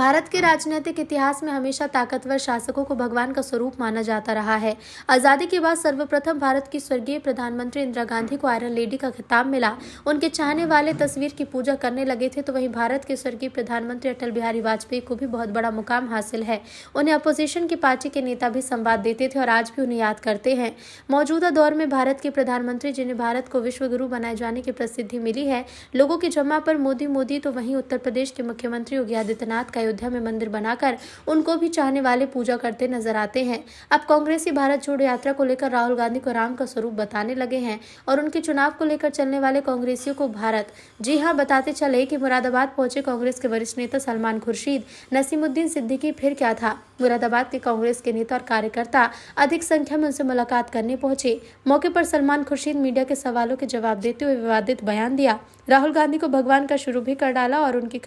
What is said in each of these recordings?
भारत के राजनीतिक इतिहास में हमेशा ताकतवर शासकों को भगवान का स्वरूप माना जाता रहा है। आजादी के बाद सर्वप्रथम भारत की स्वर्गीय प्रधानमंत्री इंदिरा गांधी को आयरन लेडी का खिताब मिला। उनके चाहने वाले तस्वीर की पूजा करने लगे थे, तो वहीं भारत के स्वर्गीय प्रधानमंत्री अटल बिहारी वाजपेयी को भी बहुत बड़ा मुकाम हासिल है। उन्हें अपोजिशन की पार्टी के नेता भी संवाद देते थे और आज भी उन्हें याद करते हैं। मौजूदा दौर में भारत के प्रधानमंत्री जिन्हें भारत को विश्व गुरु बनाए जाने की प्रसिद्धि मिली है, लोगों की जमा पर मोदी, तो वहीं उत्तर प्रदेश के मुख्यमंत्री योगी आदित्यनाथ का अयोध्या में मंदिर बनाकर उनको भी चाहने वाले पूजा करते नजर आते हैं। अब कांग्रेसी भारत जोड़ो यात्रा को लेकर राहुल गांधी को राम का स्वरूप बताने लगे हैं और उनके चुनाव को लेकर चलने वाले कांग्रेसियों को भारत। जी हां, बताते चले कि मुरादाबाद पहुंचे कांग्रेस के वरिष्ठ नेता सलमान खुर्शीद। नसीमुद्दीन सिद्दीकी फिर क्या था, मुरादाबाद के कांग्रेस के नेता और कार्यकर्ता अधिक संख्या में उनसे मुलाकात करने पहुंचे। मौके पर सलमान खुर्शीद मीडिया के सवालों के जवाब देते हुए विवादित बयान दिया। राहुल गांधी को भगवान का शुरू भी कर डाला और उनकी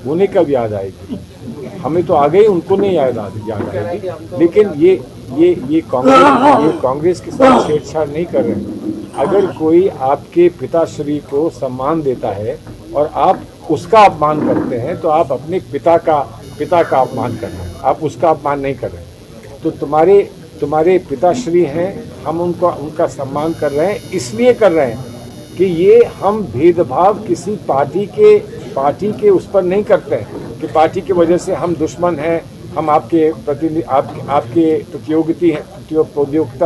उन्हें कब याद आएगी? हमें तो आ गई, उनको नहीं याद आएगी। लेकिन ये कांग्रेस के साथ छेड़छाड़ नहीं कर रहे हैं। अगर कोई आपके पिताश्री को सम्मान देता है और आप उसका अपमान करते हैं, तो आप अपने पिता का अपमान कर रहे हैं, आप उसका अपमान नहीं कर रहे हैं। तो तुम्हारे पिताश्री हैं, हम उनका सम्मान कर रहे हैं। इसलिए कर रहे हैं कि ये हम भेदभाव किसी पार्टी के उस पर नहीं करते हैं कि पार्टी की वजह से हम दुश्मन हैं, हम आपके प्रतियोगिता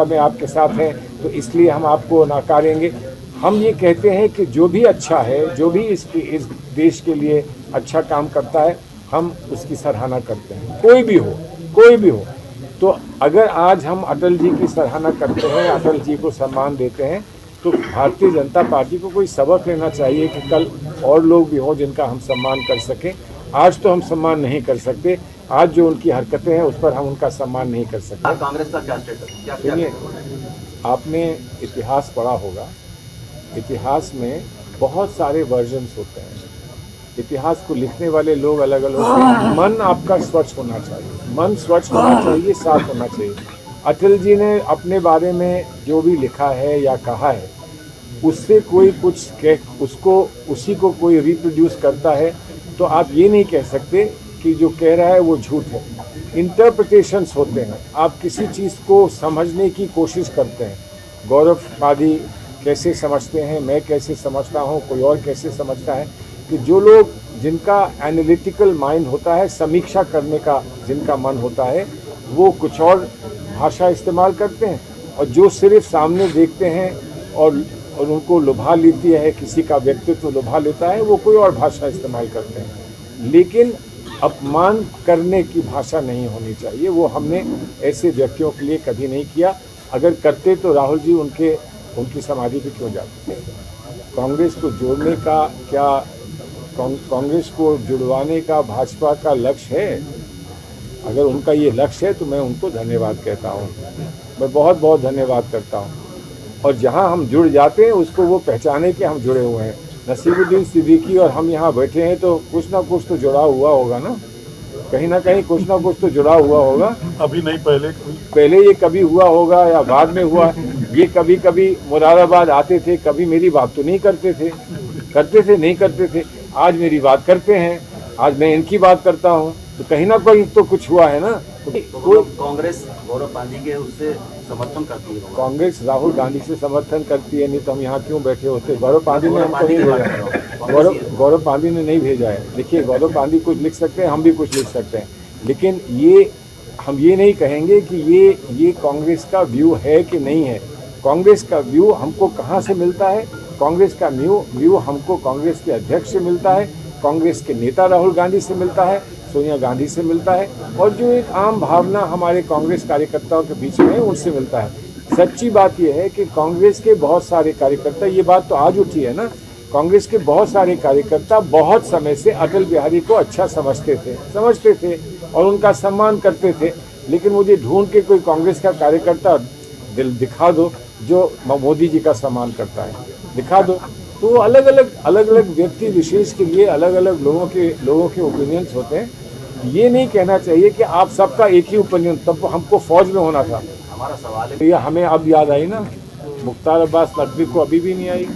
में आपके साथ हैं, तो इसलिए हम आपको नकारेंगे। हम ये कहते हैं कि जो भी अच्छा है, जो भी इस देश के लिए अच्छा काम करता है, हम उसकी सराहना करते हैं, कोई भी हो। तो अगर आज हम अटल जी की सराहना करते हैं, अटल जी को सम्मान देते हैं, तो भारतीय जनता पार्टी को कोई सबक लेना चाहिए कि कल और लोग भी हों जिनका हम सम्मान कर सकें। आज तो हम सम्मान नहीं कर सकते, आज जो उनकी हरकतें हैं उस पर हम उनका सम्मान नहीं कर सकते। कांग्रेस का क्या स्टेटस? सुनिए, आपने इतिहास पढ़ा होगा, इतिहास में बहुत सारे वर्जन्स होते हैं। इतिहास को लिखने वाले लोग अलग अलग होते हैं। मन आपका स्वच्छ होना चाहिए, मन स्वच्छ होना चाहिए, साफ होना चाहिए। अटल जी ने अपने बारे में जो भी लिखा है या कहा है, उससे कोई उसी को कोई रिप्रोड्यूस करता है, तो आप ये नहीं कह सकते कि जो कह रहा है वो झूठ है। इंटरप्रिटेशंस होते हैं, आप किसी चीज़ को समझने की कोशिश करते हैं। गौरववादी कैसे समझते हैं, मैं कैसे समझता हूँ, कोई और कैसे समझता है, कि जो लोग जिनका एनालिटिकल माइंड होता है, समीक्षा करने का जिनका मन होता है, वो कुछ और भाषा इस्तेमाल करते हैं, और जो सिर्फ सामने देखते हैं और उनको लुभा लेती है, किसी का व्यक्तित्व लुभा लेता है, वो कोई और भाषा इस्तेमाल करते हैं। लेकिन अपमान करने की भाषा नहीं होनी चाहिए, वो हमने ऐसे व्यक्तियों के लिए कभी नहीं किया। अगर करते तो राहुल जी उनकी समाधि पे क्यों जाते? कांग्रेस को जोड़ने का क्या, कांग्रेस को जुड़वाने का भाजपा का लक्ष्य है? अगर उनका ये लक्ष्य है तो मैं उनको धन्यवाद कहता हूँ, मैं बहुत बहुत धन्यवाद करता हूँ। और जहाँ हम जुड़ जाते हैं उसको वो पहचाने के हम जुड़े हुए हैं। नसीमुद्दीन सिद्दीकी और हम यहाँ बैठे हैं तो कुछ ना कुछ तो जुड़ा हुआ होगा ना, कहीं ना कहीं कुछ ना कुछ तो जुड़ा हुआ होगा। अभी नहीं, पहले ये कभी हुआ होगा या बाद में हुआ। ये कभी मुरादाबाद आते थे, कभी मेरी बात तो नहीं करते थे, आज मेरी बात करते हैं, आज मैं इनकी बात करता हूँ, तो कहीं ना कहीं तो कुछ हुआ है ना। तो कांग्रेस गौरव गांधी के उससे समर्थन करती है? कांग्रेस राहुल गांधी से समर्थन करती है, नहीं तो हम यहाँ क्यों बैठे होते? गौरव गांधी ने हमको नहीं भेजा, गौरव गांधी ने नहीं भेजा है। देखिए, गौरव गांधी कुछ लिख सकते हैं, हम भी कुछ लिख सकते हैं, लेकिन हम ये नहीं कहेंगे कि ये कांग्रेस का व्यू है कि नहीं है। कांग्रेस का व्यू हमको कहाँ से मिलता है? कांग्रेस का व्यू हमको कांग्रेस के अध्यक्ष से मिलता है, कांग्रेस के नेता राहुल गांधी से मिलता है, सोनिया गांधी से मिलता है, और जो एक आम भावना हमारे कांग्रेस कार्यकर्ताओं के बीच में है उनसे मिलता है। सच्ची बात यह है कि कांग्रेस के बहुत सारे कार्यकर्ता, ये बात तो आज उठी है ना, कांग्रेस के बहुत सारे कार्यकर्ता बहुत समय से अटल बिहारी को अच्छा समझते थे और उनका सम्मान करते थे। लेकिन मुझे ढूंढ के कोई कांग्रेस का कार्यकर्ता दिखा दो जो मोदी जी का सम्मान करता है, दिखा दो। तो अलग अलग व्यक्ति विशेष के लिए अलग अलग लोगों के ओपिनियंस होते हैं। ये नहीं कहना चाहिए कि आप सबका एक ही ओपिनियन, तब हमको फौज में होना था। हमारा सवाल है, तो ये हमें अब याद आई ना, मुख्तार अब्बास नकवी को अभी भी नहीं आई।